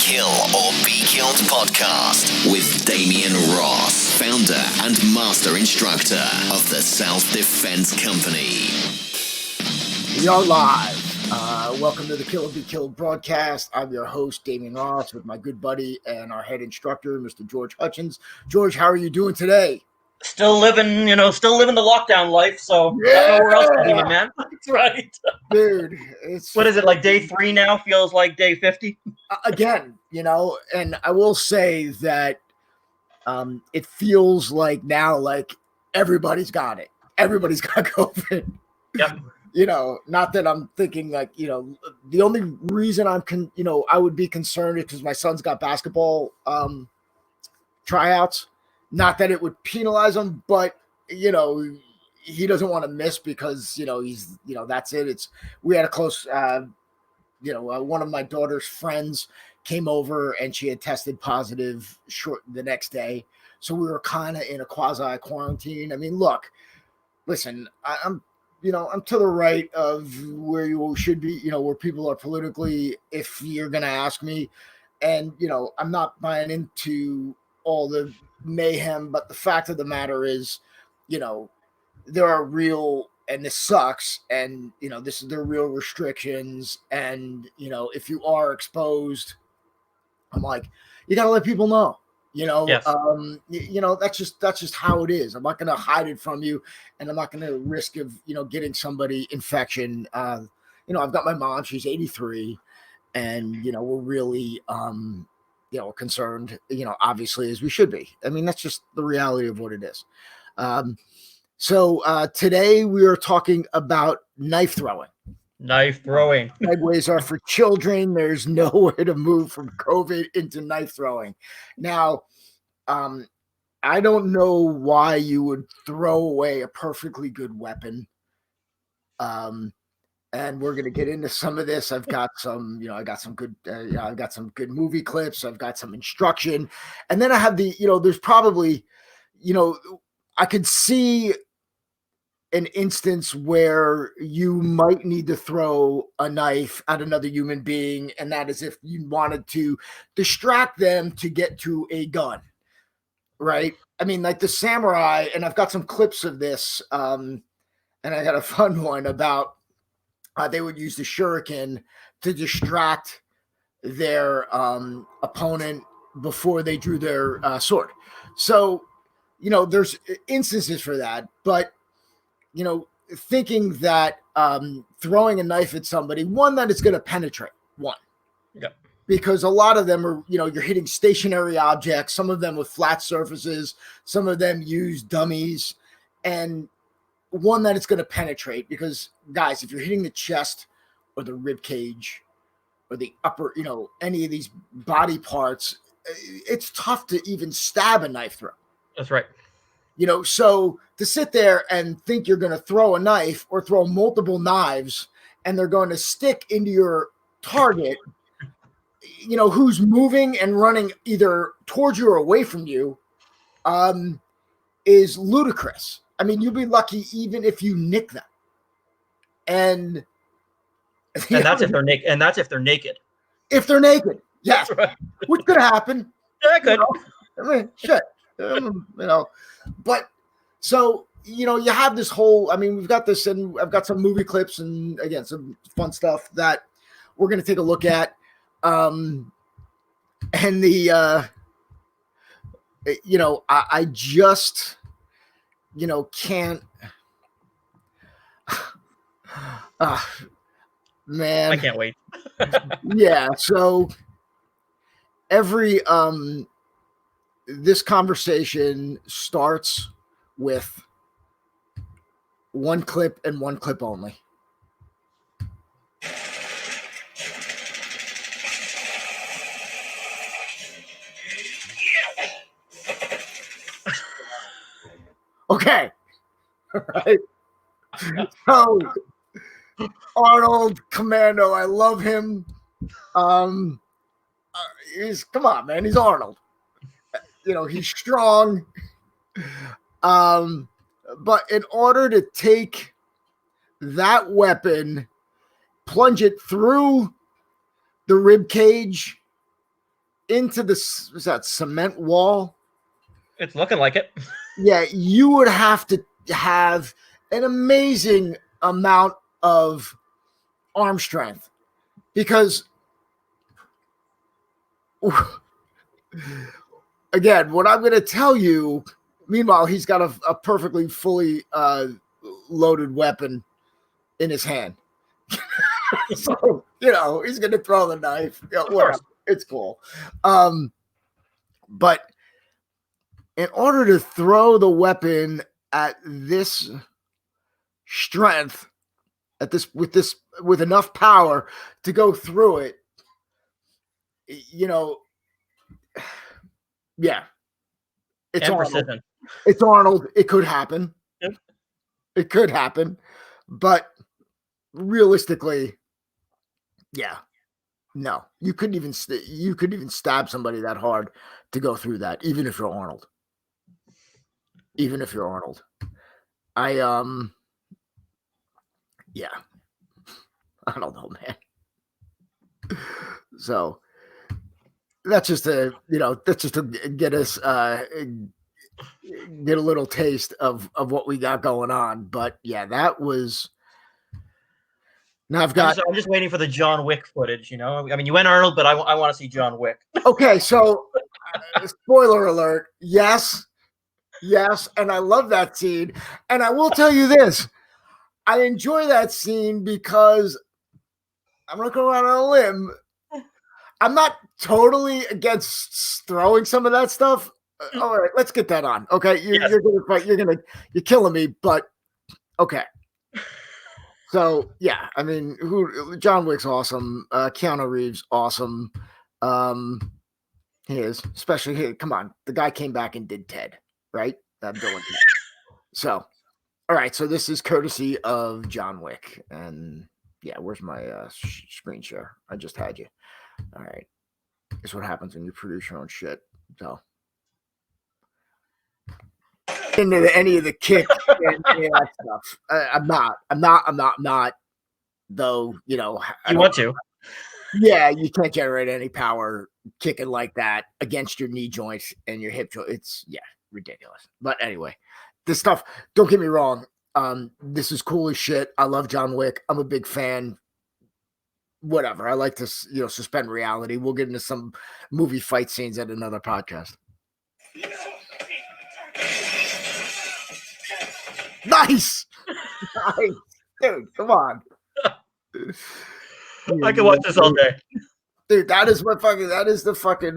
Kill or Be Killed podcast with Damian Ross, founder and master instructor of the Self-Defense Company. We are live. Welcome to the Kill or Be Killed broadcast. I'm your host, Damian Ross, with my good buddy and our head instructor, Mr. George Hutchins. George, how are you doing today? Still living the lockdown life, so Yeah! I don't know where else to be, man. That's right. Dude, What is it, like day 3 now? Feels like day 50? Again, and I will say that it feels like now, like everybody's got it. Everybody's got COVID. Yep. Not that I'm thinking like, the only reason I would be concerned is because my son's got basketball tryouts. Not that it would penalize him, but he doesn't want to miss because he's that's it. We had a close one of my daughter's friends came over and she had tested positive the next day, so we were kind of in a quasi quarantine. I mean, listen, I'm to the right of where you should be, where people are politically, if you're gonna ask me, and I'm not buying into all the mayhem, but the fact of the matter is, there are real, and this sucks, and there are real restrictions, and if you are exposed, I'm like, you gotta let people know. Yes. That's just how it is. I'm not gonna hide it from you, and I'm not gonna risk of getting somebody infection. I've got my mom, she's 83, and we're really concerned, obviously, as we should be. I mean, that's just the reality of what it is. So today we are talking about knife throwing. Knife throwing. Segues are for children. There's nowhere to move from COVID into knife throwing. Now, I don't know why you would throw away a perfectly good weapon. And we're going to get into some of this. I've got some, I've got some good movie clips. I've got some instruction. And then I have there's probably, I could see an instance where you might need to throw a knife at another human being. And that is if you wanted to distract them to get to a gun, right? I mean, like the samurai, and I've got some clips of this. And I got a fun one about, they would use the shuriken to distract their opponent before they drew their sword. So, there's instances for that. But, thinking that throwing a knife at somebody, one, that it's going to penetrate, one. Yep. Because a lot of them are, you're hitting stationary objects, some of them with flat surfaces, some of them use dummies, and one, that it's going to penetrate, because guys, if you're hitting the chest or the rib cage or the upper, any of these body parts, it's tough to even stab a knife throw. That's right. So to sit there and think you're going to throw a knife or throw multiple knives and they're going to stick into your target, who's moving and running either towards you or away from you, is ludicrous. I mean, you'll be lucky even if you nick them. And that's if they're naked. And that's if they're naked. If they're naked, yes. That's right. Which could happen. Yeah, good. I mean, shit. But so, you have this whole, I mean, we've got this, and I've got some movie clips and, again, some fun stuff that we're going to take a look at. And the, I just, can't, man. I can't wait. Yeah. So this conversation starts with one clip and one clip only. Okay. All right. So Arnold Commando, I love him. Come on, man. He's Arnold. He's strong. But in order to take that weapon, plunge it through the rib cage into was that cement wall? It's looking like it. Yeah, you would have to have an amazing amount of arm strength because again, what I'm going to tell you, meanwhile, he's got a perfectly fully loaded weapon in his hand. So, he's going to throw the knife. Whatever. It's cool. But in order to throw the weapon at this strength, with enough power to go through it, yeah, it's Arnold. It's Arnold. It could happen. Yep. It could happen, but realistically, yeah, no, you couldn't even stab somebody that hard to go through that, even if you're Arnold. Yeah, I don't know, man. So that's just to get us get a little taste of what we got going on. But yeah, that was. Now I'm just waiting for the John Wick footage. I mean, you went Arnold, but I want to see John Wick. Okay, so spoiler alert. Yes, and I love that scene. And I will tell you this: I enjoy that scene because I'm not going out on a limb. I'm not totally against throwing some of that stuff. All right, let's get that on. Okay, you're gonna fight. You're killing me, but okay. So yeah, I mean, John Wick's awesome. Keanu Reeves, awesome. He is, especially here. Come on, the guy came back and did Ted, right? So, all right. So this is courtesy of John Wick, and yeah, where's my screen share? I just had you. All right. That's what happens when you produce your own shit. So into any of the kick and any of that stuff. I'm not. Though, you want to. Yeah, you can't generate any power kicking like that against your knee joints and your hip joint. It's ridiculous. But anyway, this stuff, don't get me wrong. This is cool as shit. I love John Wick. I'm a big fan. Whatever. I like to, suspend reality. We'll get into some movie fight scenes at another podcast. Nice. Dude, come on. I can watch this all day. Dude, that is the fucking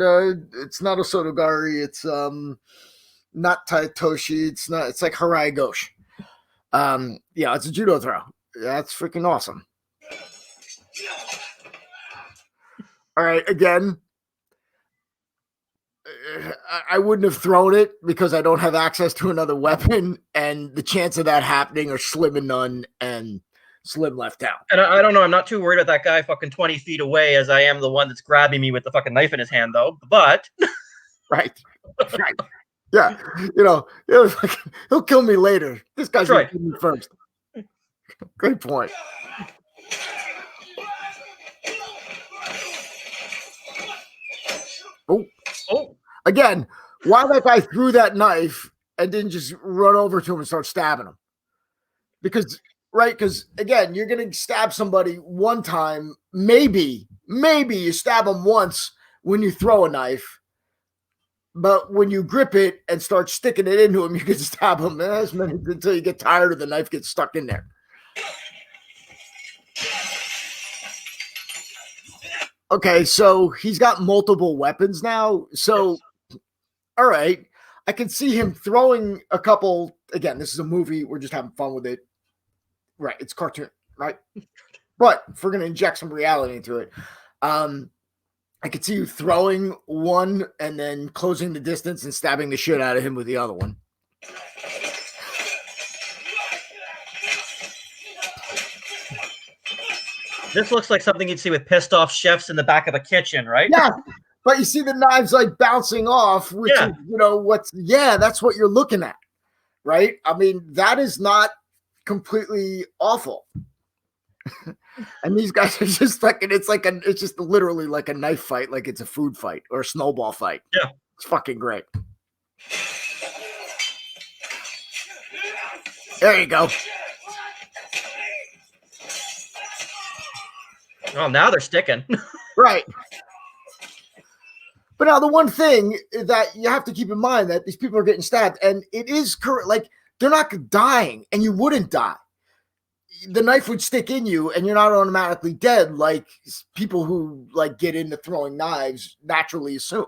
it's not a Sotogari, it's not Taitoshi, it's like Harai Gosh. Yeah, it's a judo throw. That's freaking awesome. All right, again, I wouldn't have thrown it because I don't have access to another weapon, and the chance of that happening are slim and none, and slim left out. And I don't know. I'm not too worried about that guy fucking 20 feet away, as I am the one that's grabbing me with the fucking knife in his hand, though. But right. Yeah, he'll kill me later. This guy's gonna kill me first. Great point. Oh! Again, why that guy threw that knife and didn't just run over to him and start stabbing him? Because again, you're gonna stab somebody one time. Maybe you stab them once when you throw a knife. But when you grip it and start sticking it into him, you can stab him as many until you get tired of the knife gets stuck in there. Okay, so he's got multiple weapons now. So, all right, I can see him throwing a couple. Again, this is a movie. We're just having fun with it. Right, it's cartoon, right? But if we're going to inject some reality into it, I could see you throwing one and then closing the distance and stabbing the shit out of him with the other one. This looks like something you'd see with pissed off chefs in the back of a kitchen, right? Yeah, but you see the knives like bouncing off, which is, that's what you're looking at, right? I mean, that is not completely awful. And these guys are just fucking, it's just literally like a knife fight, like it's a food fight or a snowball fight. Yeah. It's fucking great. There you go. Oh, now they're sticking. Right. But now the one thing that you have to keep in mind that these people are getting stabbed, and it is correct, like they're not dying, and you wouldn't die. The knife would stick in you, and you're not automatically dead, like people who like get into throwing knives naturally assume,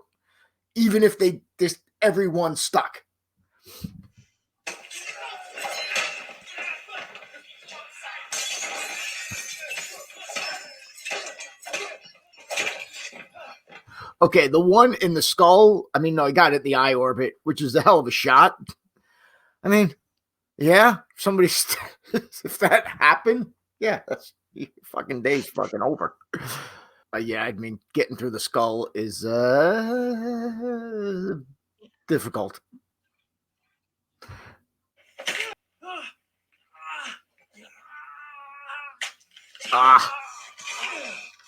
even if they just everyone stuck. Okay, the one in the skull, I mean, no, I got it in the eye orbit, which is a hell of a shot. I mean, yeah, somebody, if that happened, yeah, that's fucking day's fucking over. Yeah, I mean, getting through the skull is difficult.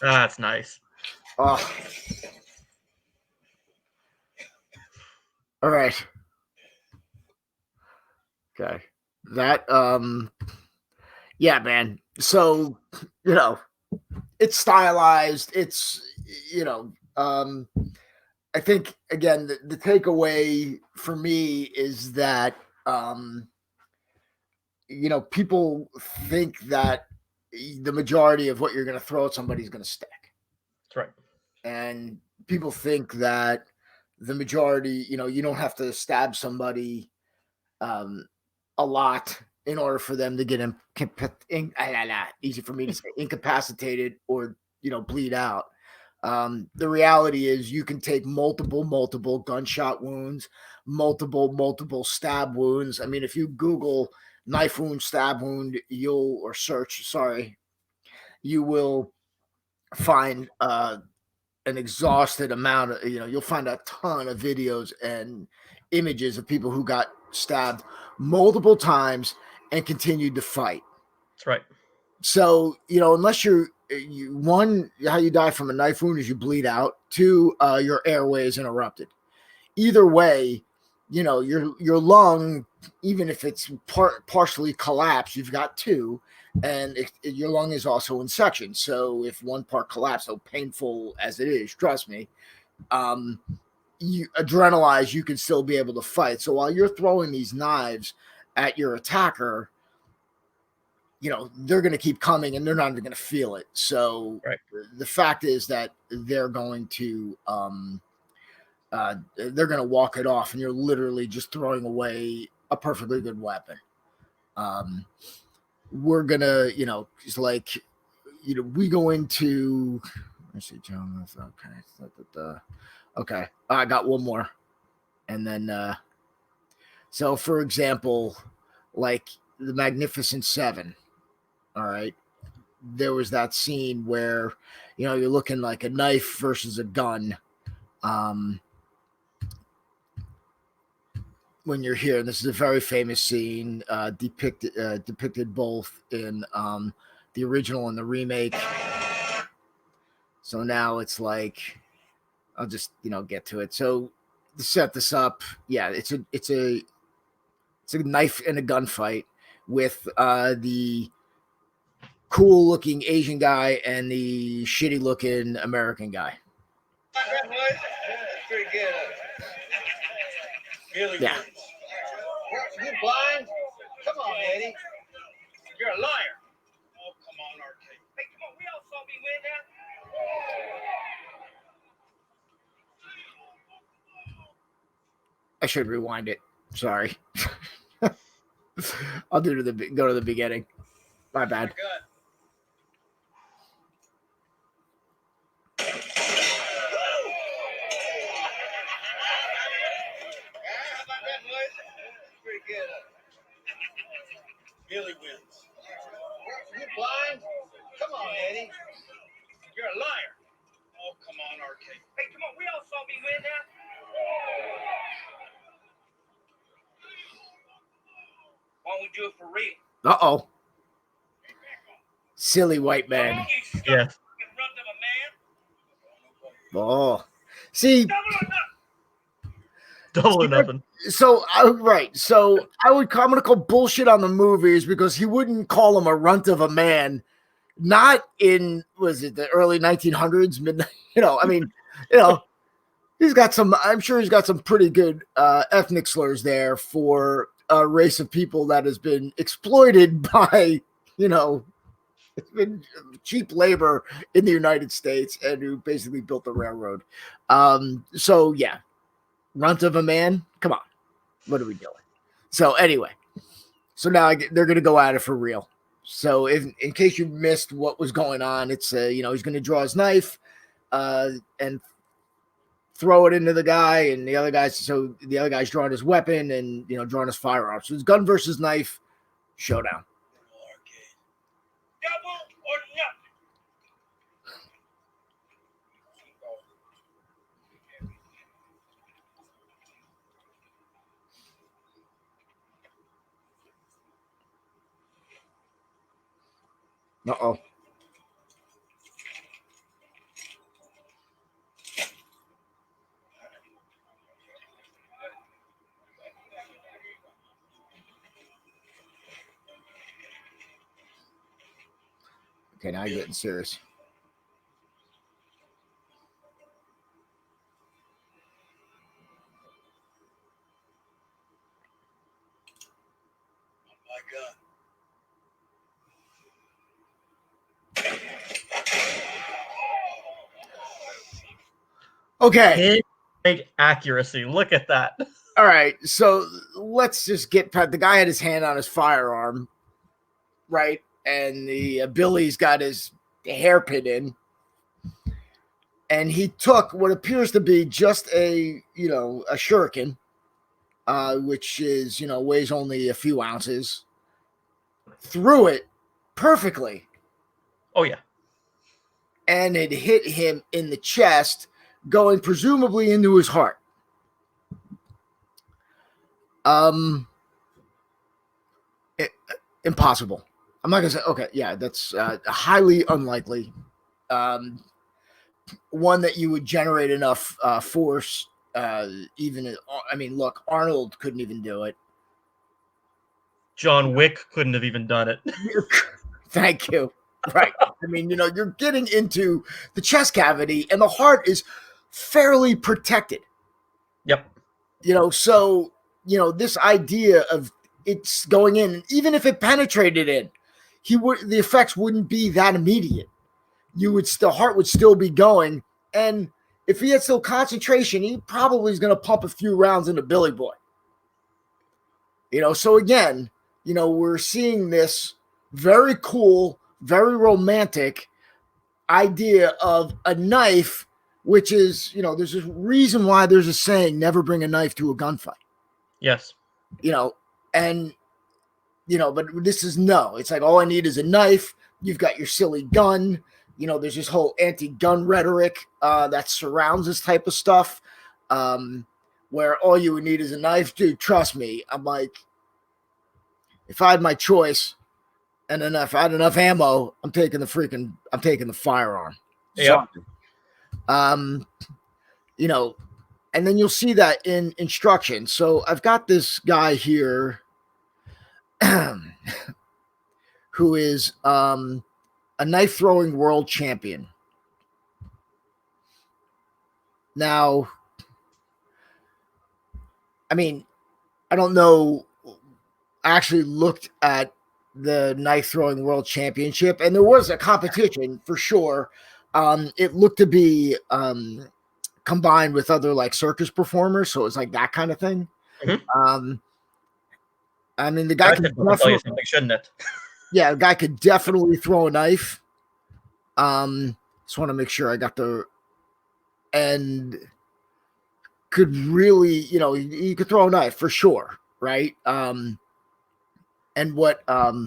That's nice. Oh. All right. Okay. That yeah, man. So, it's stylized. It's I think again the takeaway for me is that people think that the majority of what you're going to throw at somebody is going to stick. That's right. And people think that the majority, you don't have to stab somebody a lot in order for them to get easy for me to say, incapacitated or bleed out. The reality is you can take multiple gunshot wounds, multiple stab wounds. I mean, if you Google knife wound, stab wound, you will find an exhausted amount of, you'll find a ton of videos and images of people who got stabbed multiple times and continued to fight. That's right. So, unless one, how you die from a knife wound is you bleed out. Two, your airway is interrupted. Either way, your lung, even if it's partially collapsed, you've got two, and your lung is also in section. So if one part collapsed, so painful as it is, trust me, you adrenalize, you can still be able to fight. So while you're throwing these knives at your attacker, they're going to keep coming and they're not even going to feel it. So right. The fact is that they're going to walk it off, and you're literally just throwing away a perfectly good weapon. We're gonna, it's like, we go into. Let's see, John. Okay, okay. I got one more, and then. So, for example, like the Magnificent Seven. All right. There was that scene where, you're looking like a knife versus a gun. When you're here, and this is a very famous scene, depicted both in the original and the remake. So now it's like, I'll just get to it. So to set this up, yeah, it's a knife and a gunfight with the cool looking Asian guy and the shitty looking American guy. Pretty good. Really yeah. You blind? Come on, Eddie. You're a liar. Oh, come on, Arcade. Hey, come on. We all saw me win that. I should rewind it. Sorry. I'll go to the beginning. My bad. Pretty good. Billy wins. You blind? Come on, Eddie. You're a liar. Oh, come on, Arcade. Hey, come on. We all saw me win that. Why don't we do it for real? Uh-oh. Silly white man. Yeah. Oh, see, Double or nothing. so right. So I'm gonna call bullshit on the movies because he wouldn't call him a runt of a man. Not in was it the early 1900s, midnight? I mean, he's got some. I'm sure he's got some pretty good ethnic slurs there for a race of people that has been exploited by it's been cheap labor in the United States and who basically built the railroad. So yeah, runt of a man. Come on, what are we doing? So anyway, so now they're going to go at it for real. So in case you missed what was going on, it's he's going to draw his knife and throw it into the guy, and the other guy's drawing his weapon and drawing his firearm. So it's gun versus knife showdown. Double or nothing. Uh-oh. Okay, now you're getting serious. My God. Okay. Pinpoint accuracy. Look at that. All right. So let's just get the guy had his hand on his firearm, right? And the Billy's got his hairpin in. And he took what appears to be just a shuriken, which is, weighs only a few ounces, threw it perfectly. Oh, yeah. And it hit him in the chest, going presumably into his heart. Impossible. I'm not going to say, okay, yeah, that's highly unlikely. One that you would generate enough force, look, Arnold couldn't even do it. John Wick couldn't have even done it. Thank you. Right. I mean, you're getting into the chest cavity and the heart is fairly protected. Yep. So, this idea of it's going in, even if it penetrated in, the effects wouldn't be that immediate. The heart would still be going. And if he had still concentration, he probably is going to pump a few rounds into Billy Boy. So again, we're seeing this very cool, very romantic idea of a knife, which is, there's a reason why there's a saying, never bring a knife to a gunfight. Yes. But this is it's like, all I need is a knife. You've got your silly gun. There's this whole anti-gun rhetoric that surrounds this type of stuff, where all you would need is a knife. Dude, trust me. I'm like, if I had my choice and if I had enough ammo, I'm taking the firearm. Yeah. And then you'll see that in instructions. So I've got this guy here who is a knife throwing world champion. Now, I mean, I don't know. I actually looked at the knife throwing world championship, and there was a competition for sure. It looked to be combined with other like circus performers, so it was like that kind of thing. Mm-hmm. I mean, the guy could tell you something, shouldn't it? Yeah, the guy could definitely throw a knife. Just want to make sure I got and could really, he could throw a knife for sure, right? And what, but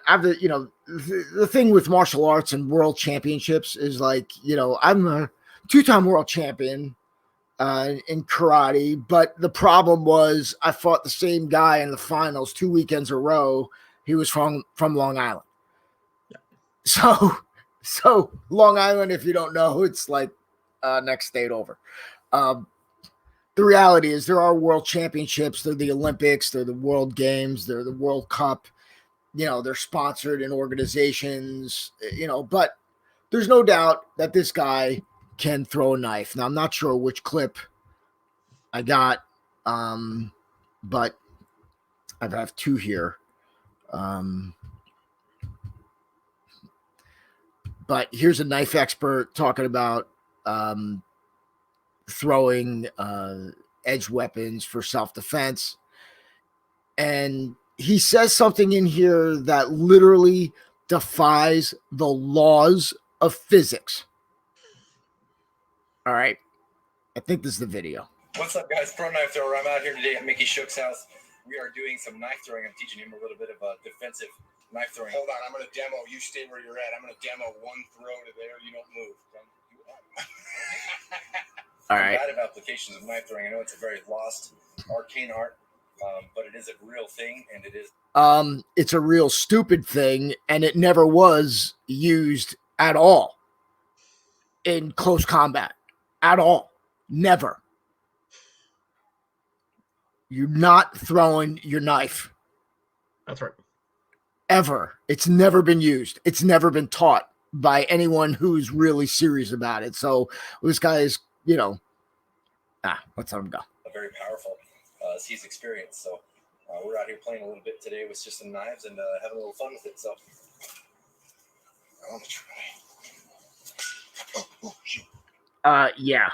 after, the thing with martial arts and world championships is like, I'm a 2-time world champion in karate, but the problem was I fought the same guy in the finals 2 weekends in a row, he was from Long Island. So Long Island, if you don't know, it's like next state over. The reality is there are world championships, they're the Olympics, they're the World Games, they're the World Cup. They're sponsored in organizations, but there's no doubt that this guy can throw a knife. Now, I'm not sure which clip I got, but I have two here. But here's a knife expert talking about throwing edge weapons for self-defense. And he says something in here that literally defies the laws of physics. All right. I think this is the video. What's up, guys? Pro Knife Thrower. I'm out here today at Mickey Shook's house. We are doing some knife throwing. I'm teaching him a little bit of defensive knife throwing. Hold on. I'm going to demo. You stay where you're at. I'm going to demo one throw to there. You don't move. All right. A lot of applications of knife throwing. I know it's a very lost, arcane art, but it is a real thing, and it is. It's a real stupid thing, and it never was used at all in close combat. At all. Never. You're not throwing your knife. That's right. Ever. It's never been used. It's never been taught by anyone who's really serious about it. So this guy is, let's let him go. Very powerful as he's experienced. So we're out here playing a little bit today with just some knives and having a little fun with it. So I want to try. Yeah.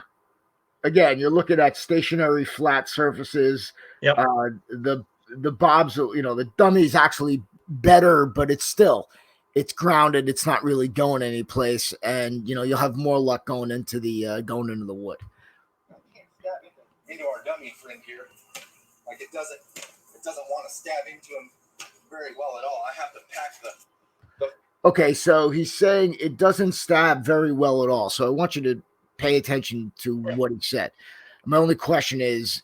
Again, you're looking at stationary flat surfaces. Yep. The bobs, the dummy's actually better, but it's grounded. It's not really going anyplace, and you'll have more luck going into the wood. Into our dummy friend here, like it doesn't want to stab into him very well at all. I have to pack the. Okay, so he's saying it doesn't stab very well at all. So I want you to pay attention to what he said. My only question is,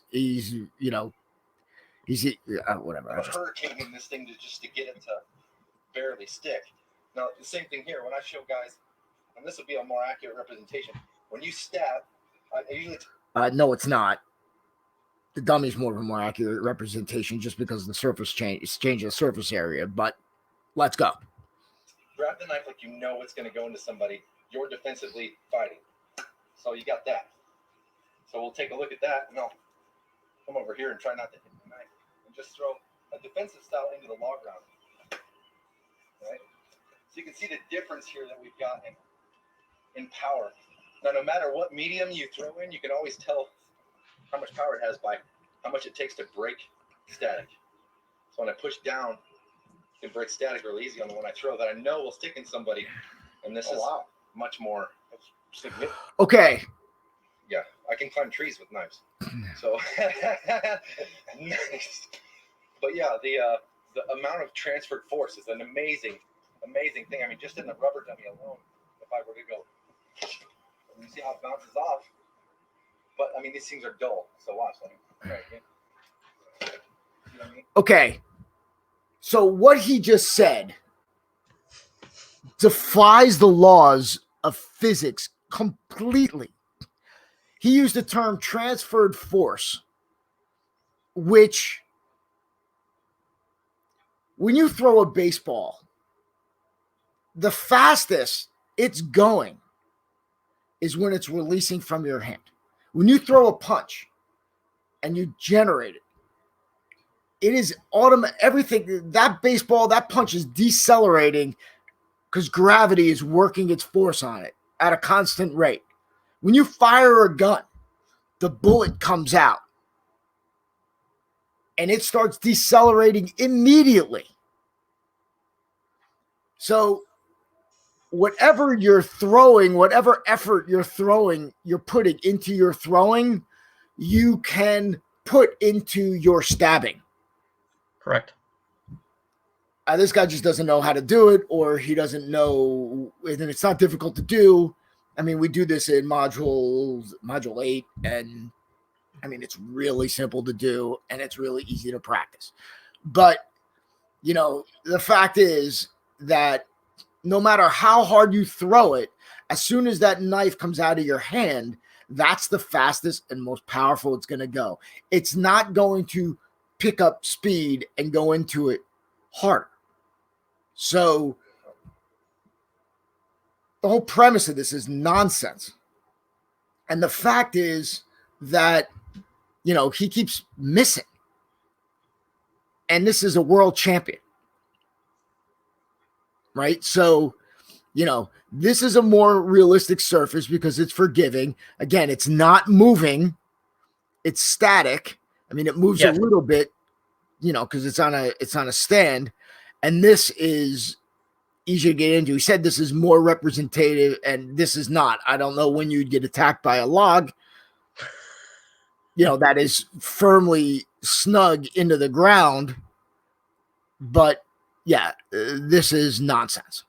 whatever. A hurricane in this thing just to get it to barely stick. Now the same thing here. When I show guys, and this will be a more accurate representation. When you stab, I usually. No, it's not. The dummy's more of a more accurate representation just because the surface changes the surface area. But let's go. Grab the knife like you know it's going to go into somebody. You're defensively fighting. So you got that. So we'll take a look at that, and I'll come over here and try not to hit the knife. And just throw a defensive style into the log ground. Right? So you can see the difference here that we've got in power. Now, no matter what medium you throw in, you can always tell how much power it has by how much it takes to break static. So when I push down, I can break static really easy on the one I throw that I know will stick in somebody. And this is much more significant. Okay. Yeah, I can climb trees with knives. So, nice. But yeah, the amount of transferred force is an amazing thing. I mean, just in the rubber dummy alone, if I were to go, you see how it bounces off. But I mean, these things are dull. So watch. Right, yeah. You know what I mean? Okay. So what he just said defies the laws of physics completely. He used the term transferred force, which when you throw a baseball, the fastest it's going is when it's releasing from your hand. When you throw a punch and you generate it, it is automatic. Everything, that baseball, that punch is decelerating because gravity is working its force on it at a constant rate. When you fire a gun, the bullet comes out and it starts decelerating immediately. So whatever you're throwing, whatever effort you're throwing, you're putting into your throwing, you can put into your stabbing. Correct. This guy just doesn't know how to do it, or he doesn't know, and it's not difficult to do. I mean, we do this in module 8, and I mean, it's really simple to do, and it's really easy to practice. But you know, the fact is that no matter how hard you throw it, as soon as that knife comes out of your hand, that's the fastest and most powerful it's going to go. It's not going to pick up speed and go into it harder. So the whole premise of this is nonsense. And the fact is that, you know, he keeps missing. And this is a world champion. Right? So, you know, this is a more realistic surface because it's forgiving. Again, it's not moving. It's static. I mean, it moves a little bit, you know, because it's on a stand. And this is easier to get into. He said this is more representative, and this is not. I don't know when you'd get attacked by a log, you know, that is firmly snug into the ground. But yeah, this is nonsense.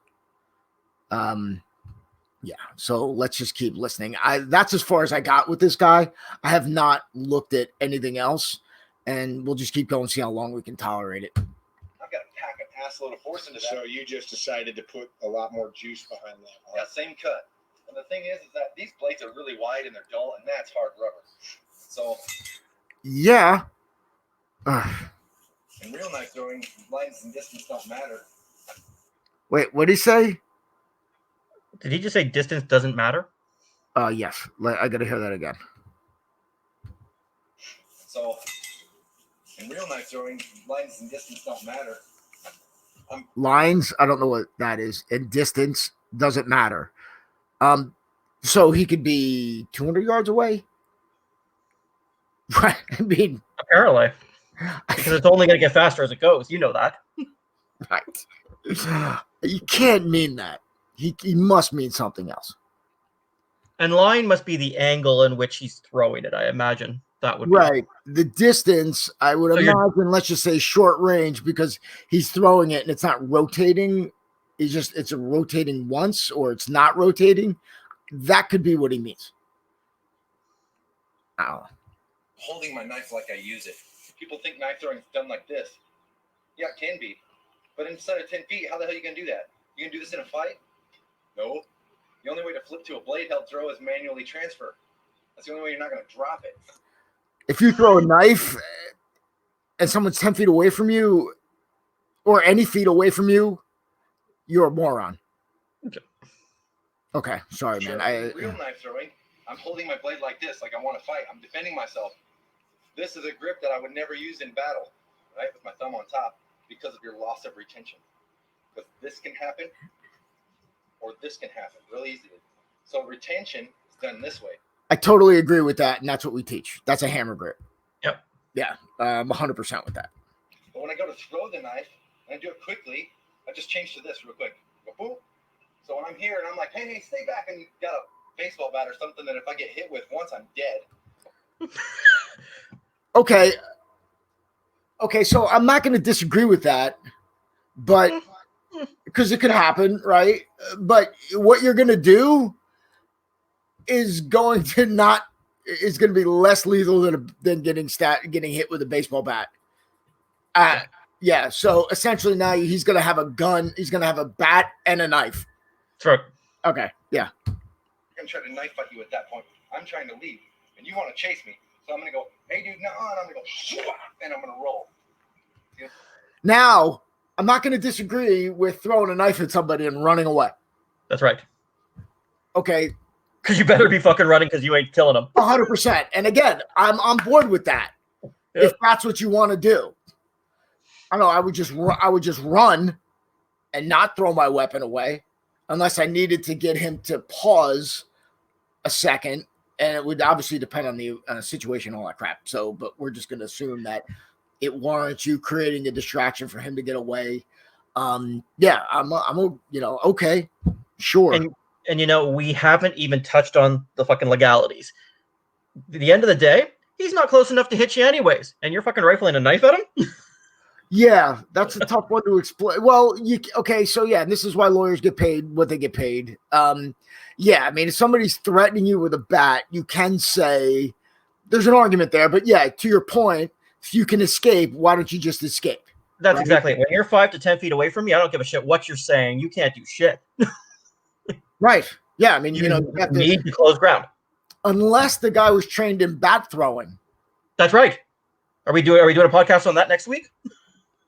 Yeah, so let's just keep listening. That's as far as I got with this guy. I have not looked at anything else, and we'll just keep going, see how long we can tolerate it. I've got to pack an assload of force into that. So you just decided to put a lot more juice behind that. Yeah, same cut. And the thing is that these blades are really wide and they're dull, and that's hard rubber. So yeah. in real knife throwing, lines and distance don't matter. Wait, what did he say? Did he just say distance doesn't matter? Yes. I got to hear that again. So in real knife throwing, lines and distance don't matter. Lines, I don't know what that is. And distance doesn't matter. So he could be 200 yards away. Right. I mean, apparently, because it's only going to get faster as it goes. You know that. Right. You can't mean that. He must mean something else. And line must be the angle in which he's throwing it. I imagine that would be. Right. The distance, I would imagine, let's just say short range, because he's throwing it and it's not rotating. It's rotating once, or it's not rotating. That could be what he means. I don't know. Holding my knife like I use it. People think knife throwing is done like this. Yeah, it can be. But inside of 10 feet, how the hell are you going to do that? You going to do this in a fight? No. The only way to flip to a blade held throw is manually transfer. That's the only way you're not going to drop it. If you throw a knife and someone's 10 feet away from you, or any feet away from you, you're a moron. Okay. Sorry, Sure, man. Real knife throwing, I'm holding my blade like this, like I want to fight. I'm defending myself. This is a grip that I would never use in battle, right? With my thumb on top, because of your loss of retention. Because this can happen, or this can happen really easily. So retention is done this way. I totally agree with that, and that's what we teach. That's a hammer grip. Yep. Yeah, 100% with that. But when I go to throw the knife, and I do it quickly, I just change to this real quick. Go, boom. So when I'm here and I'm like, hey, stay back, and you got a baseball bat or something that if I get hit with once, I'm dead. Okay, so I'm not going to disagree with that, but because it could happen, right? But what you're going to do is going to be less lethal than getting hit with a baseball bat. Yeah. So essentially now he's going to have a gun. He's going to have a bat and a knife. That's right. Okay. Yeah. I'm going to try to knife fight you at that point. I'm trying to leave, and you want to chase me. So I'm going to go, hey, dude, no, and I'm going to go, shoo-ah, and I'm going to roll. See? Now, I'm not going to disagree with throwing a knife at somebody and running away. That's right. Okay. Because you better be fucking running because you ain't killing them. 100%. And again, I'm on board with that. Yep. If that's what you want to do. I don't know. I would just run and not throw my weapon away unless I needed to get him to pause a second. And it would obviously depend on the situation, all that crap. So, but we're just going to assume that it warrants you creating a distraction for him to get away. Yeah, I'm okay, sure. And we haven't even touched on the fucking legalities. At the end of the day, he's not close enough to hit you anyways, and you're fucking rifling a knife at him? Yeah, that's a tough one to explain. Well, so yeah, and this is why lawyers get paid what they get paid. Yeah, I mean, if somebody's threatening you with a bat, you can say there's an argument there, but yeah, to your point, if you can escape, why don't you just escape? That's Right. exactly it. When you're 5 to 10 feet away from me, I don't give a shit what you're saying. You can't do shit. Right. Yeah. I mean, You, you have to, need to close ground. unless the guy was trained in bat throwing. That's right. Are we doing a podcast on that next week?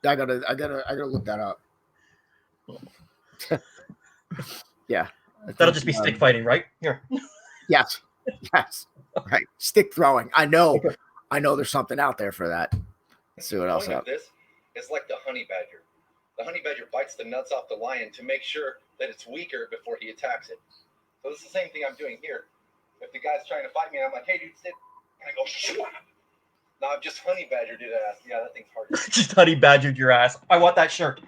I gotta look that up. Yeah. That'll just be stick fighting, right? Here. Yes. Yes. Right. Stick throwing. I know there's something out there for that. Let's see what else The point up. of this is like the honey badger. The honey badger bites the nuts off the lion to make sure that it's weaker before he attacks it. So it's the same thing I'm doing here. If the guy's trying to fight me, and I'm like, hey, dude, sit. And I go, shoo. No, I've just honey badgered his ass. Yeah, that thing's hard. Just honey badgered your ass. I want that shirt.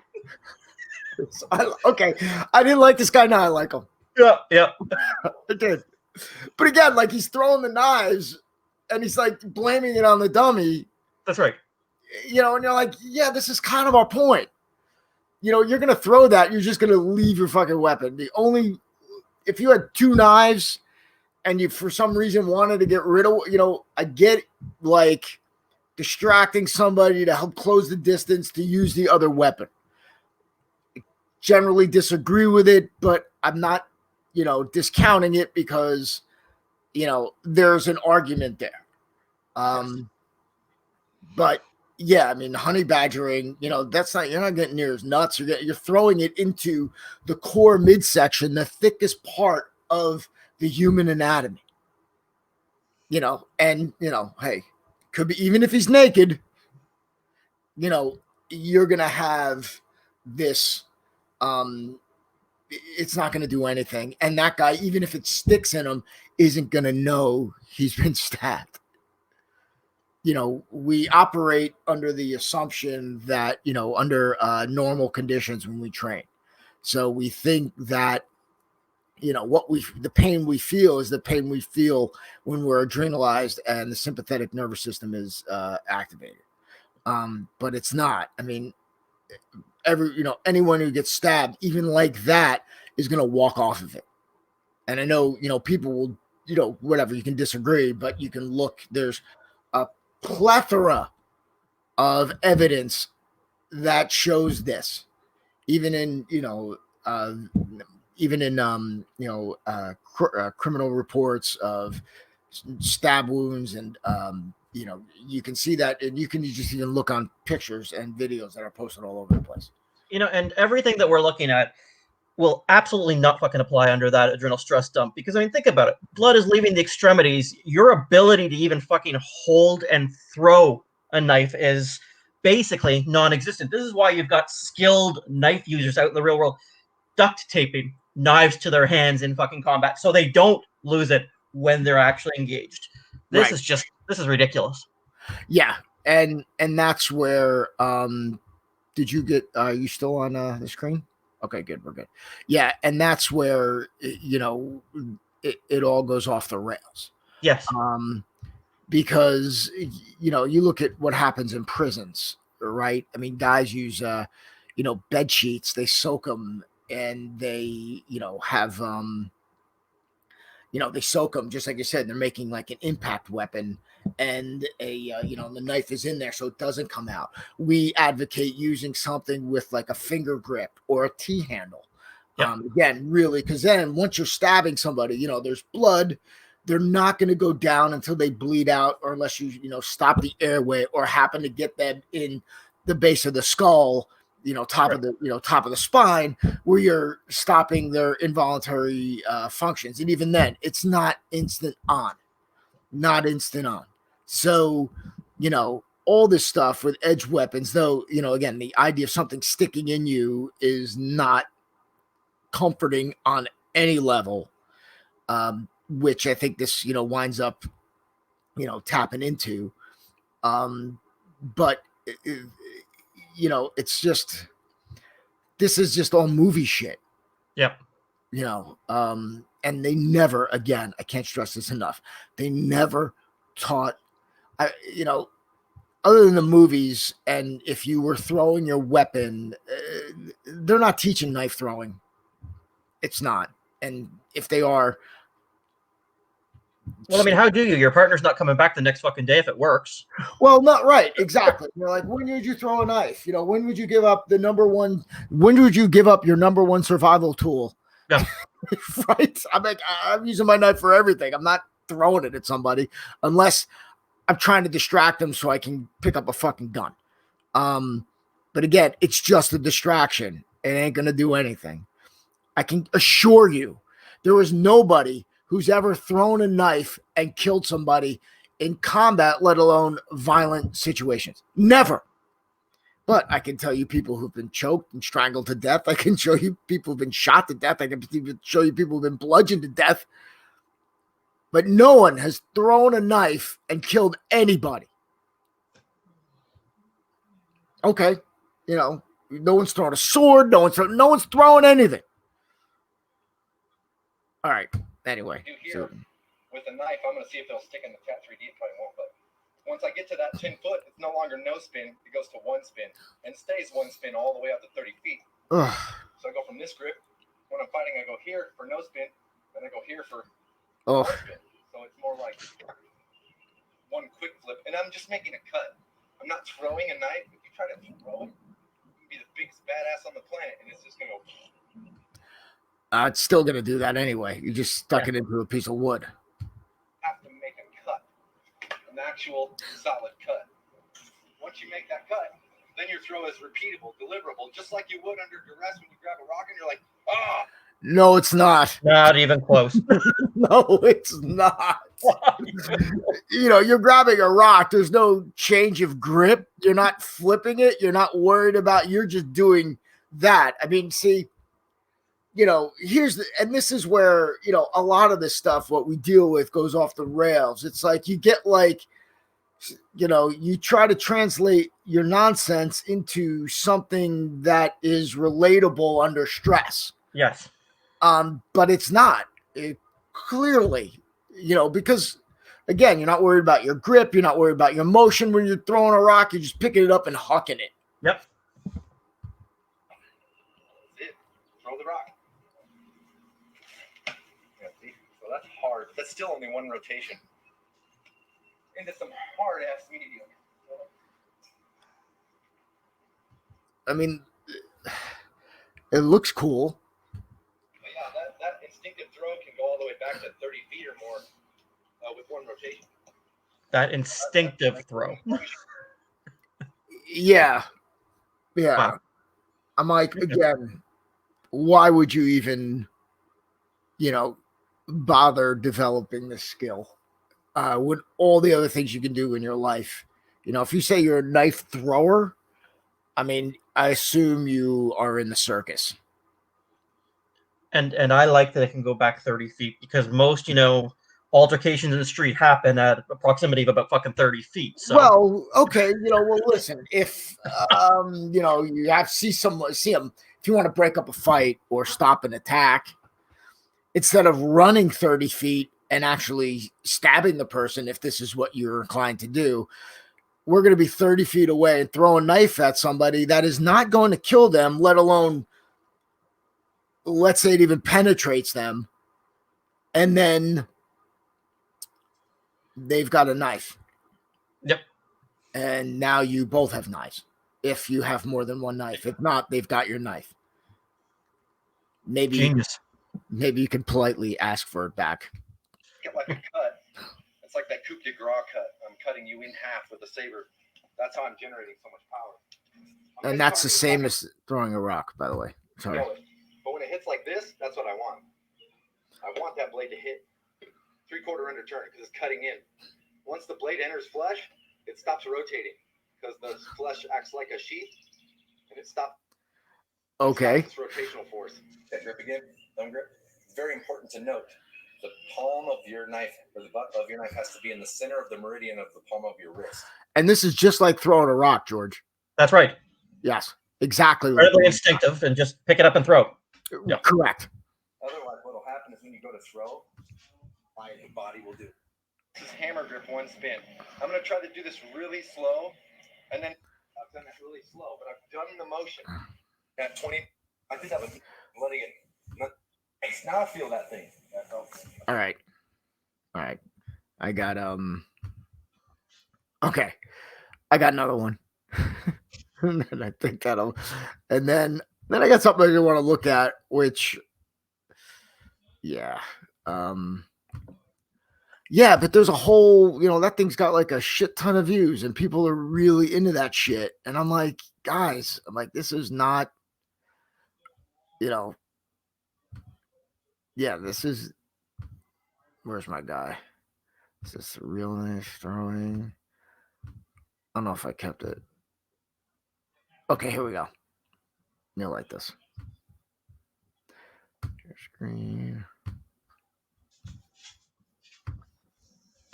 Okay. I didn't like this guy. Now I like him. Yeah. I did. But again, like he's throwing the knives and he's like blaming it on the dummy. That's right. And you're like, yeah, this is kind of our point. You're going to throw that. You're just going to leave your fucking weapon. If you had two knives and you, for some reason, wanted to get rid of, I get like distracting somebody to help close the distance to use the other weapon. I generally disagree with it, but I'm not, discounting it because, there's an argument there. But yeah, I mean, honey badgering, you're not getting near his nuts. You're throwing it into the core midsection, the thickest part of the human anatomy. Hey, could be, even if he's naked, you're going to have this, it's not going to do anything. And that guy, even if it sticks in him, isn't going to know he's been stabbed. We operate under the assumption that, under normal conditions when we train. So we think that, the pain we feel is the pain we feel when we're adrenalized and the sympathetic nervous system is activated. But it's not. I mean, anyone who gets stabbed, even like that, is going to walk off of it. And I know, people will, whatever, you can disagree, but you can look, there's a plethora of evidence that shows this, even in, criminal reports of stab wounds and, you can see that, and you can just even look on pictures and videos that are posted all over the place. And everything that we're looking at will absolutely not fucking apply under that adrenal stress dump, because I mean, think about it. Blood is leaving the extremities. Your ability to even fucking hold and throw a knife is basically non-existent. This is why you've got skilled knife users out in the real world duct taping knives to their hands in fucking combat so they don't lose it when they're actually engaged. This is ridiculous. Yeah. And that's where, did you get, are you still on the screen? Okay, good. We're good. Yeah. And that's where, it all goes off the rails. Yes. Because, you look at what happens in prisons, right? I mean, guys use, bed sheets, they soak them and they, have, they soak them, just like you said, they're making like an impact weapon, and the knife is in there so it doesn't come out. We advocate using something with like a finger grip or a T-handle. Yep. Again, really, because then once you're stabbing somebody, there's blood. They're not going to go down until they bleed out, or unless you, stop the airway or happen to get them in the base of the skull, top of the spine, where you're stopping their involuntary functions. And even then, it's not instant on. So, all this stuff with edge weapons, though, again, the idea of something sticking in you is not comforting on any level, which I think this, winds up, tapping into. But, it's just, this is just all movie shit. Yep. And they never, again, I can't stress this enough, they never taught, other than the movies, and if you were throwing your weapon, they're not teaching knife throwing. It's not. And if they are, Well, I mean, how do you? Your partner's not coming back the next fucking day if it works. Well, not right, exactly. You're like, when would you throw a knife? You know, when would you give up the number one? When would you give up your number one survival tool? Yeah. Right. I'm like, I'm using my knife for everything. I'm not throwing it at somebody unless I'm trying to distract them so I can pick up a fucking gun. But again, it's just a distraction. It ain't gonna do anything. I can assure you, there was nobody who's ever thrown a knife and killed somebody in combat, let alone violent situations. Never. But I can tell you people who've been choked and strangled to death. I can show you people who've been shot to death. I can even show you people who've been bludgeoned to death. But no one has thrown a knife and killed anybody. Okay. You know, no one's throwing a sword. No one's throwing anything. All right. Anyway. Do here with a knife, I'm going to see if it'll stick in the Cat 3D. It probably won't, but once I get to that 10 foot, it's no longer no spin. It goes to one spin and stays one spin all the way up to 30 feet. Ugh. So I go from this grip. When I'm fighting, I go here for no spin, then I go here for Oh. one spin. So it's more like one quick flip, and I'm just making a cut. I'm not throwing a knife. If you try to throw it, you can be the biggest badass on the planet, and it's just going to go. It's still going to do that anyway. You just stuck it into a piece of wood. Have to make a cut, an actual solid cut. Once you make that cut, then your throw is repeatable, deliverable, just like you would under duress when you grab a rock and you're like, ah. No, it's not. Not even close. No, it's not. You know, you're grabbing a rock. There's no change of grip. You're not flipping it. You're not worried about. You're just doing that. I mean, see, you know, and this is where, you know, a lot of this stuff, what we deal with goes off the rails. It's like you get like, you know, you try to translate your nonsense into something that is relatable under stress. Yes. But it's not. Clearly, you know, because again, you're not worried about your grip. You're not worried about your motion when you're throwing a rock. You're just picking it up and hucking it. Yep. That's it. Throw the rock. Yeah, see? So that's hard. That's still only one rotation. Into some hard ass medium. I mean, it looks cool. But yeah, that instinctive throw can go all the way back to 30 feet or more with one rotation. That instinctive throw. Yeah. Wow. I'm like, again, why would you even, you know, bother developing this skill? With all the other things you can do in your life. You know, if you say you're a knife thrower, I mean, I assume you are in the circus. And I like that it can go back 30 feet because most, you know, altercations in the street happen at a proximity of about fucking 30 feet. So. Well, okay, you know, well, listen, if you know, you have see them, if you want to break up a fight or stop an attack, instead of running 30 feet and actually stabbing the person, if this is what you're inclined to do, we're going to be 30 feet away and throw a knife at somebody that is not going to kill them, let alone, let's say it even penetrates them. And then they've got a knife. Yep. And now you both have knives. If you have more than one knife. If not, they've got your knife. Maybe Genius. Maybe you can politely ask for it back. Get like a cut. It's like that coup de grace cut. I'm cutting you in half with a saber. That's how I'm generating so much power. And that's the same as throwing a rock, by the way. Sorry. But when it hits like this, that's what I want. I want that blade to hit 3/4 under turn because it's cutting in. Once the blade enters flesh, it stops rotating because the flesh acts like a sheath and it stops. Okay. It's rotational force. That grip again, thumb grip. It's very important to note. The palm of your knife, or the butt of your knife, has to be in the center of the meridian of the palm of your wrist. And this is just like throwing a rock, George. That's right. Yes, exactly. Incredibly instinctive, and just pick it up and throw. Yeah. Correct. Otherwise, what will happen is when you go to throw, my body will do. This is hammer grip, one spin. I'm going to try to do this really slow, and then I've done it really slow, but I've done the motion. At 20, I did that with letting it. Now I feel that thing. All right. I got okay. I got another one. And then I think that'll and then I got something I want to look at, which yeah. Yeah, but there's a whole, that thing's got like a shit ton of views and people are really into that shit. And I'm like, guys, this is not, yeah, this is, where's my guy? Is this real nice throwing? I don't know if I kept it. Okay, here we go. You'll like this. Share screen.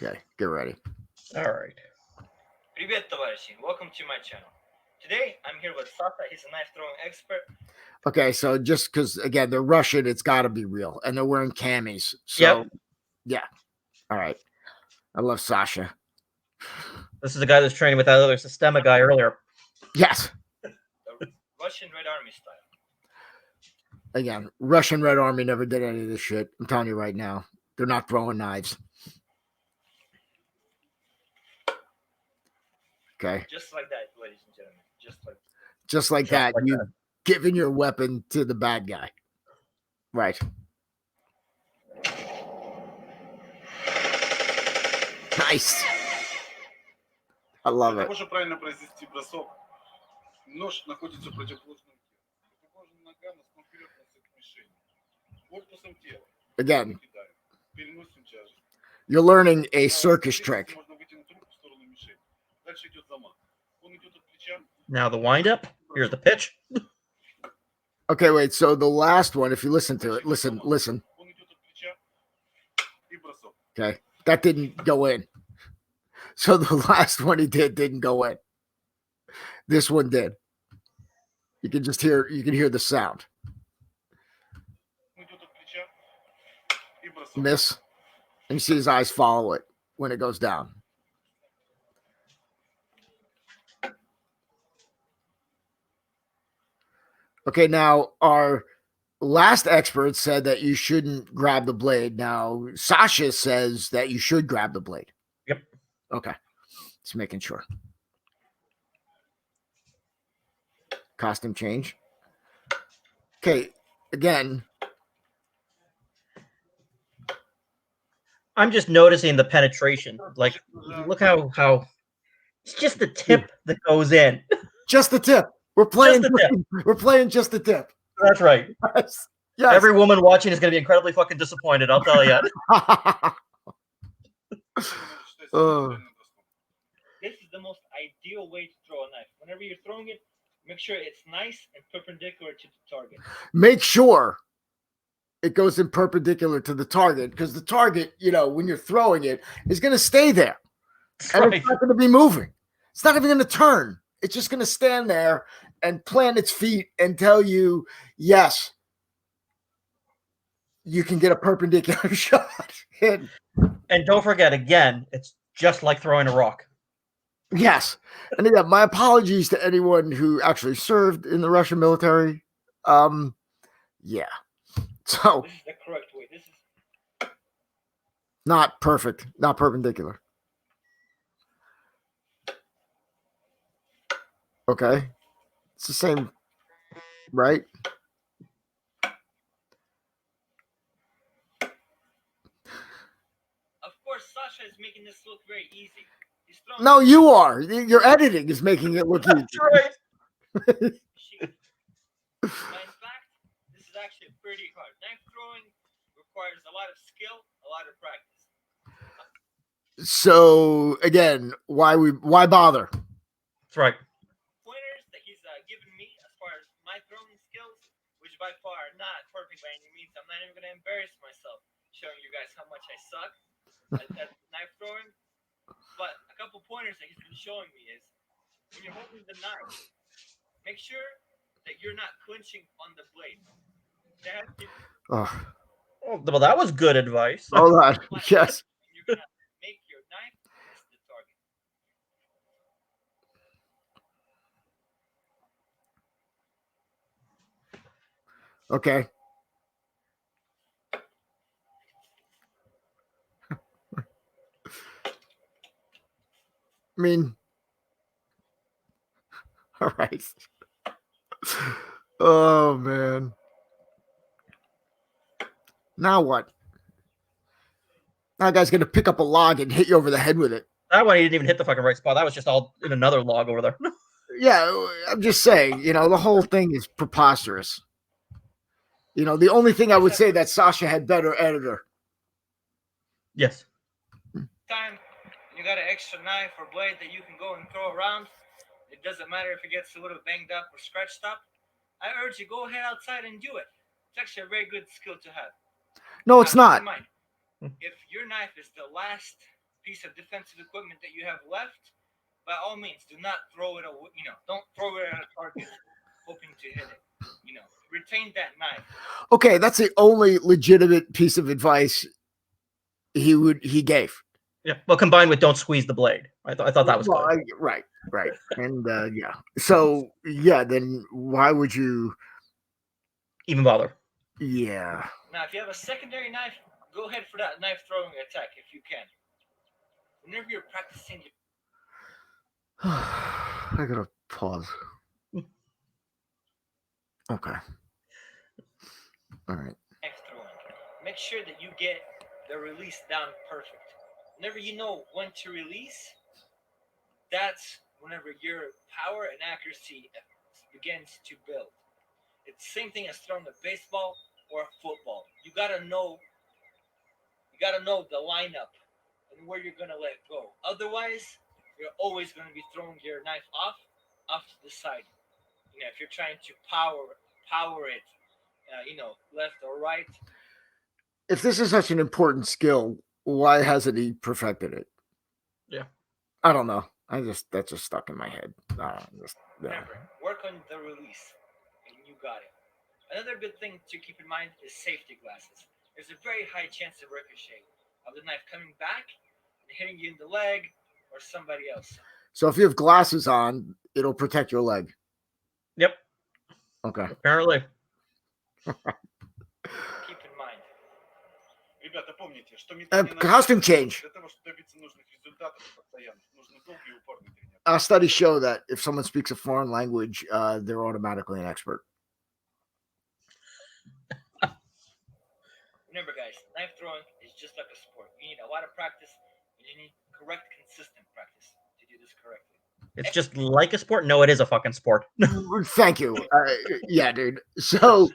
Okay, get ready. All right. Привет, товарищи. Welcome to my channel. Today, I'm here with Sasa. He's a knife throwing expert. Okay, so just because, again, they're Russian, it's got to be real. And they're wearing camis. So, yeah. All right. I love Sasha. This is the guy that's training with that other Sistema guy earlier. Yes. The Russian Red Army style. Again, Russian Red Army never did any of this shit. I'm telling you right now. They're not throwing knives. Okay. Just like that, ladies and gentlemen. Just like that. Like You've given your weapon to the bad guy. Right. Nice. I love Для it. того, чтобы правильно произвести бросок, нож находится в противоположном теле. Противоположная нога носком вперед носит к мишени. Корпусом тела. Again, Кидаем. Переносим тяжесть. you're learning a circus trick. Можно вытянуть руку в сторону мишени. Дальше идет замах. Он идет от плеча. Now the windup. Here's the pitch. Okay, wait. So the last one, if you listen to it, listen. Он идет от плеча и бросок. Okay. That didn't go in. So the last one he didn't go in. This one did. You can hear the sound. Он идет от плеча и бросок. Miss. And you see his eyes follow it when it goes down. Okay, now our last expert said that you shouldn't grab the blade. Now Sasha says that you should grab the blade. Yep. Okay. Just making sure. Costume change. Okay, again. I'm just noticing the penetration. Like, look how it's just the tip that goes in. Just the tip. We're playing Just the tip. We're playing just the tip. That's right. Yes. Yes. Every woman watching is going to be incredibly fucking disappointed. I'll tell you. This is the most ideal way to throw a knife. Whenever you're throwing it, make sure it's nice and perpendicular to the target. Make sure it goes in perpendicular to the target, because the target, when you're throwing it, is going to stay there. And Right. it's not going to be moving. It's not even going to turn. It's just going to stand there and plant its feet and tell you, yes, you can get a perpendicular shot. And don't forget, again, it's just like throwing a rock. yes. And again, my apologies to anyone who actually served in the Russian military. Yeah. So This is the correct way. This is not perfect, not perpendicular. Okay. It's the same, right? Of course, Sasha is making this look very easy. He's throwing No, you are. Your editing is making it look easy. That's right. machine. But in fact, this is actually pretty hard. Knife throwing requires a lot of skill, a lot of practice. So again, why bother? That's right. Pointers that he's given me as far as my throwing skills, which by far are not perfect by any means. I'm not even going to embarrass myself showing you guys how much I suck at knife throwing. But a couple pointers that he's been showing me is when you're holding the knife, make sure that you're not clinching on the blade. That has to be Oh, Well, that was good advice. hold on. flat. Yes. And you're going to make your knife miss the target. Okay. I mean, all right. Oh man. Now what? Now that guy's gonna pick up a log and hit you over the head with it. That one he didn't even hit the fucking right spot. That was just all in another log over there. Yeah, I'm just saying, the whole thing is preposterous. The only thing I would say that Sasha had better editor. Yes. Time you got an extra knife or blade that you can go and throw around. It doesn't matter if it gets a little banged up or scratched up. I urge you, go ahead outside and do it. It's actually a very good skill to have. No, it's Now, not. keep in mind, if your knife is the last piece of defensive equipment that you have left, by all means, do not throw it away. Don't throw it at a target hoping to hit it. Retain that knife. Okay, that's the only legitimate piece of advice he gave. Yeah. Well, combined with don't squeeze the blade. I thought that was good. Right. And yeah. So yeah, then why would you Even bother? Yeah. Now, if you have a secondary knife, go ahead for that knife throwing attack if you can. Whenever you're practicing, I gotta pause. Okay. All right. knife throwing, make sure that you get the release down perfect. Whenever you know when to release, that's whenever your power and accuracy begins to build. It's the same thing as throwing a baseball or a football. You gotta know the lineup and where you're gonna let go. Otherwise, you're always gonna be throwing your knife off to the side. If you're trying to power it, left or right. If this is such an important skill, why hasn't he perfected it? Yeah. I don't know. That's just stuck in my head. Remember, work on the release, and you got it. Another good thing to keep in mind is safety glasses. There's a very high chance of ricochet of the knife coming back and hitting you in the leg or somebody else. So if you have glasses on, it'll protect your leg. Yep. Okay. Apparently. Keep in mind. Ребята, помните, что costume change. Для того, чтобы добиться нужных результатов постоянно, нужны долгие и упорные тренировки. Studies show that if someone speaks a foreign language, they're automatically an expert. Remember, guys, knife throwing is just like a sport. You need a lot of practice, and you need correct, consistent practice to do this correctly. It's just like a sport. No, it is a fucking sport. Thank you. Yeah, dude. So,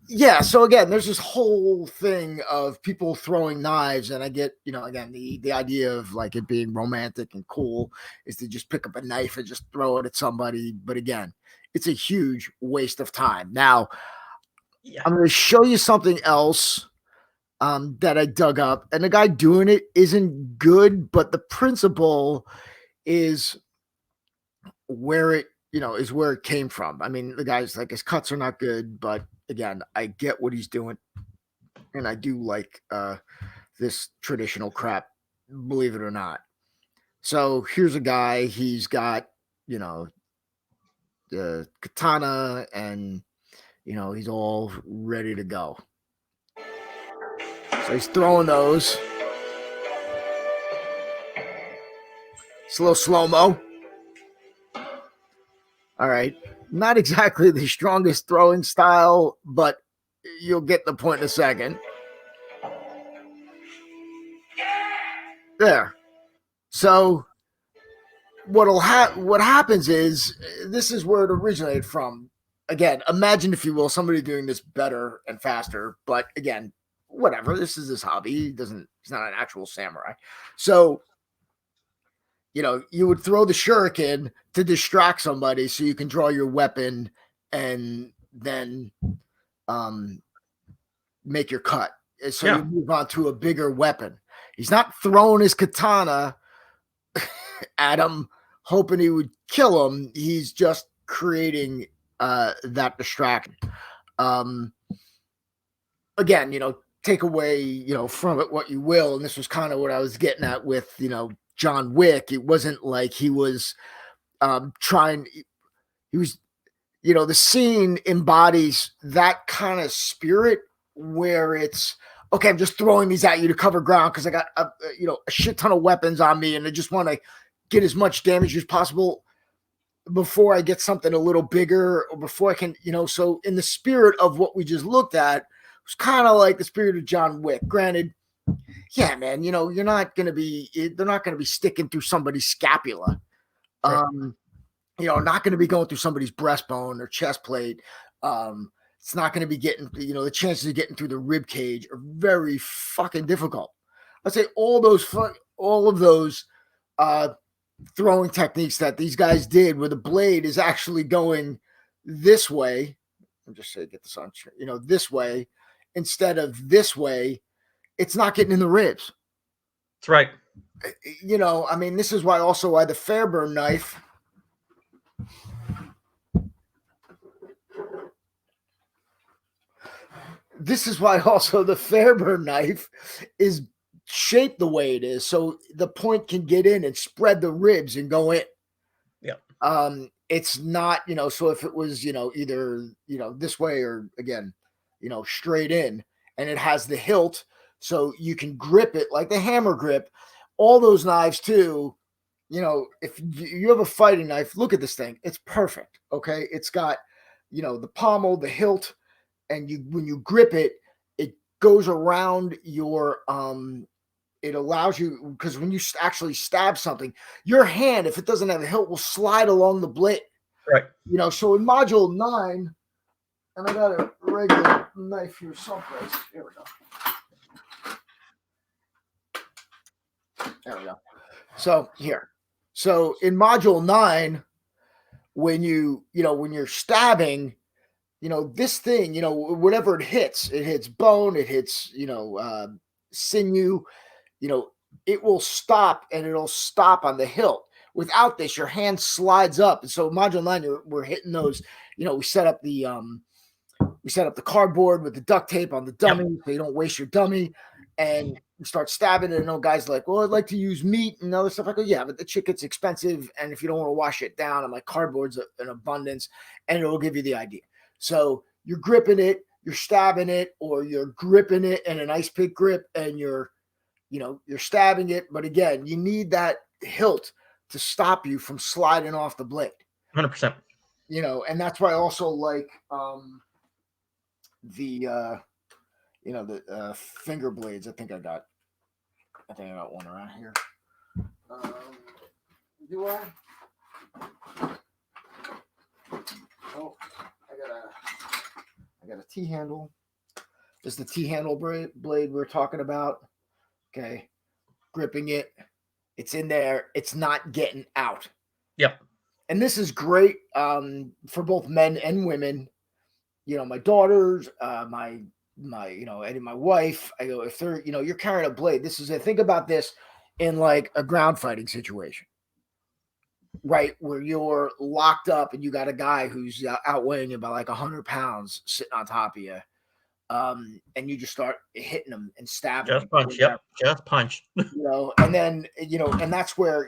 yeah. So again, there's this whole thing of people throwing knives, and I get, again, the idea of like it being romantic and cool is to just pick up a knife and just throw it at somebody. But again, it's a huge waste of time. Now, yeah. I'm going to show you something else that I dug up, and the guy doing it isn't good, but the principle is where it came from. I mean, the guy's like, his cuts are not good, but again, I get what he's doing, and I do like this traditional crap, believe it or not. So here's a guy, he's got the katana, and he's all ready to go. So he's throwing those. It's a little slow-mo. All right. Not exactly the strongest throwing style, but you'll get the point in a second. There. So what happens is, this is where it originated from. Again, imagine, if you will, somebody doing this better and faster, but again, whatever. This is his hobby. He's not an actual samurai. So, you would throw the shuriken to distract somebody so you can draw your weapon and then make your cut. So you move on to a bigger weapon. He's not throwing his katana at him, hoping he would kill him. He's just creating that distraction. Again, take away, from it what you will. And this was kind of what I was getting at with, John Wick. It wasn't like he was he was, the scene embodies that kind of spirit where it's, okay, I'm just throwing these at you to cover ground because I got a shit ton of weapons on me and I just want to get as much damage as possible before I get something a little bigger or before I can, so in the spirit of what we just looked at, it was kind of like the spirit of John Wick. Granted, yeah, man, they're not going to be sticking through somebody's scapula. Right. Not going to be going through somebody's breastbone or chest plate. It's not going to be getting, the chances of getting through the rib cage are very fucking difficult. I'd say all of those throwing techniques that these guys did where the blade is actually going this way. I'm just saying, get this on, this way instead of this way. It's not getting in the ribs. That's right. This is why the Fairburn knife. This is why also the Fairburn knife is shaped the way it is, so the point can get in and spread the ribs and go in. Yeah. It's not, so if it was, either, this way or again, straight in, and it has the hilt, so you can grip it like the hammer grip. All those knives too, if you have a fighting knife, look at this thing. It's perfect. Okay. It's got, the pommel, the hilt, and when you grip it, it goes around your, it allows you, because when you actually stab something, your hand, if it doesn't have a hilt, will slide along the blade. Right. So in module 9, and I got a regular knife here someplace. Here we go. There we go. So here. So in module 9, when you're stabbing, this thing, whatever it hits bone, it hits, sinew, it will stop, and it'll stop on the hilt. Without this, your hand slides up. And so module 9, we're hitting those, we set up the cardboard with the duct tape on the dummy, so you don't waste your dummy. And you start stabbing it, and guys like, well, I'd like to use meat and other stuff. I go, yeah, but the chicken's expensive, and if you don't want to wash it down, I'm like, cardboard's an abundance, and it will give you the idea. So you're gripping it, you're stabbing it, or you're gripping it in an ice pick grip, and you're stabbing it. But again, you need that hilt to stop you from sliding off the blade. 100%. And that's why I also like the finger blades. I think I got one around here. Do I? Oh, I got a T-handle. This is the T-handle blade we're talking about. Okay. Gripping it. It's in there. It's not getting out. Yep. And this is great for both men and women. My daughters, my Eddie, my wife. I go, if they're, you're carrying a blade. Think about this in like a ground fighting situation, right? Where you're locked up and you got a guy who's outweighing you by like 100 pounds sitting on top of you. And you just start hitting them and stabbing Just them. punch. Yep. Just punch. And then, and that's where,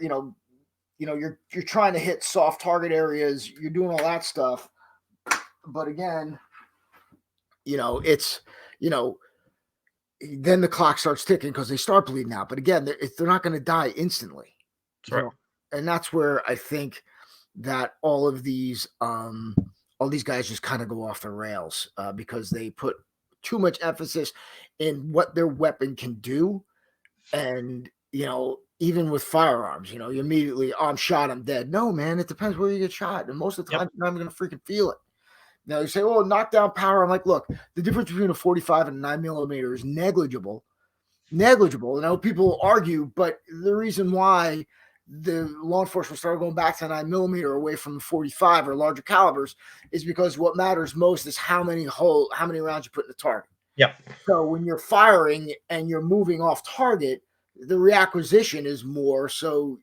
you're trying to hit soft target areas. You're doing all that stuff. But again, it's, then the clock starts ticking because they start bleeding out. But again, they're not going to die instantly. That's right. And that's where I think that all these guys just kind of go off the rails because they put too much emphasis in what their weapon can do. And, even with firearms, you immediately, I'm shot, I'm dead. No, man, it depends where you get shot. And most of the time, you're not going to freaking feel it. Now you say, oh, knockdown power. I'm like, look, the difference between a 45 and a 9mm is negligible. People argue, but the reason why the law enforcement started going back to 9mm away from 45 or larger calibers is because what matters most is how many rounds you put in the target. Yeah. So when you're firing and you're moving off target, the reacquisition is more. So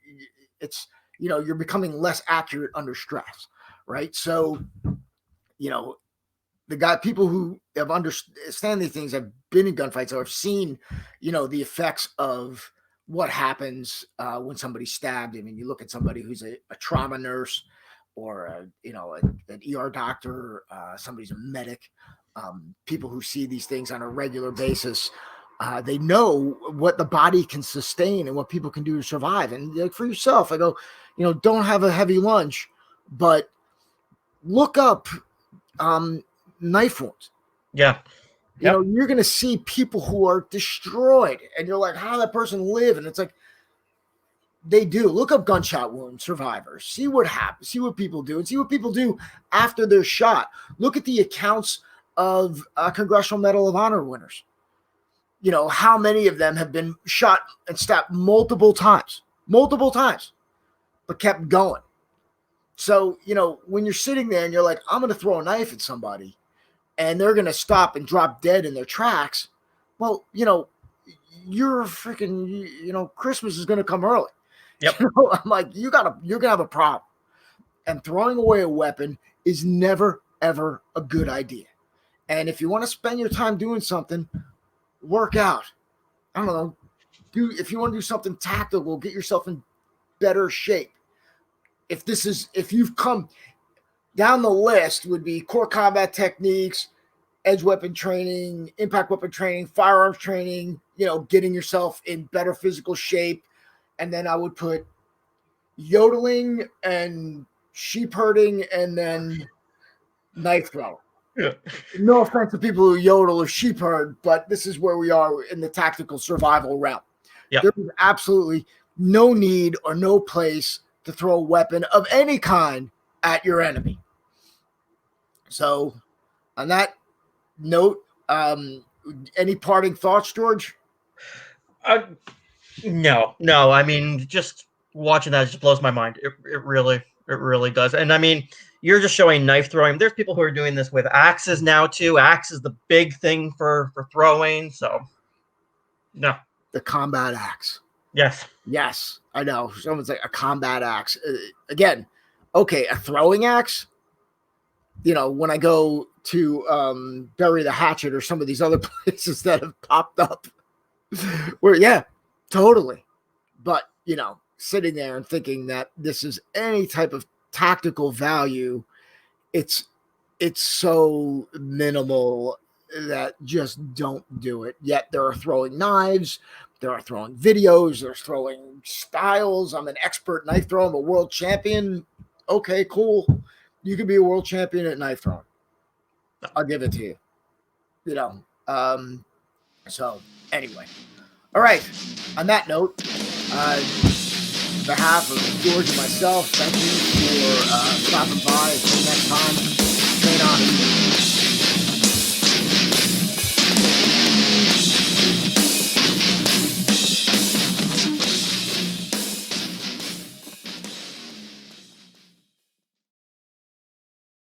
it's, you're becoming less accurate under stress, right? So, people who have understand these things have been in gunfights or have seen, the effects of what happens when somebody's stabbed. I mean, you look at somebody who's a trauma nurse or an ER doctor, somebody's a medic, people who see these things on a regular basis. They know what the body can sustain and what people can do to survive. And like for yourself, I go, don't have a heavy lunch, but look up knife wounds. Yeah. You're going to see people who are destroyed, and you're like, how did that person live? And it's like, they do. Look up gunshot wound survivors. See what happens. See what people do, and see what people do after they're shot. Look at the accounts of Congressional Medal of Honor winners. How many of them have been shot and stabbed multiple times, but kept going. So, when you're sitting there and you're like, I'm going to throw a knife at somebody and they're going to stop and drop dead in their tracks. Well, you're freaking, Christmas is going to come early. Yep. I'm like, you're going to have a problem. And throwing away a weapon is never, ever a good idea. And if you want to spend your time doing something, work out. I don't know. If you want to do something tactical, get yourself in better shape. If you've come down the list, would be core combat techniques, edge weapon training, impact weapon training, firearms training, getting yourself in better physical shape. And then I would put yodeling and sheep herding and then knife throwing. Yeah. No offense to people who yodel or sheep herd, but this is where we are in the tactical survival realm. Yeah. There is absolutely no need or no place to throw a weapon of any kind at your enemy. So, on that note, any parting thoughts, George? No. I mean, just watching that just blows my mind. It really does. And I mean, you're just showing knife throwing. There's people who are doing this with axes now too. Axe is the big thing for throwing. So, no. The combat axe. Yes, I know. Someone's like a combat axe. Again, okay, a throwing axe. When I go to Bury the Hatchet or some of these other places that have popped up, where yeah, totally. But sitting there and thinking that this is any type of tactical value, it's so minimal that just don't do it. Yet there are throwing knives, there are throwing videos, there's throwing styles. I'm an expert knife thrower, I'm a world champion. Okay, cool. You can be a world champion at knife throwing. I'll give it to you. So anyway. All right. On that note, on behalf of George and myself, thank you for stopping by. Until next time, train on.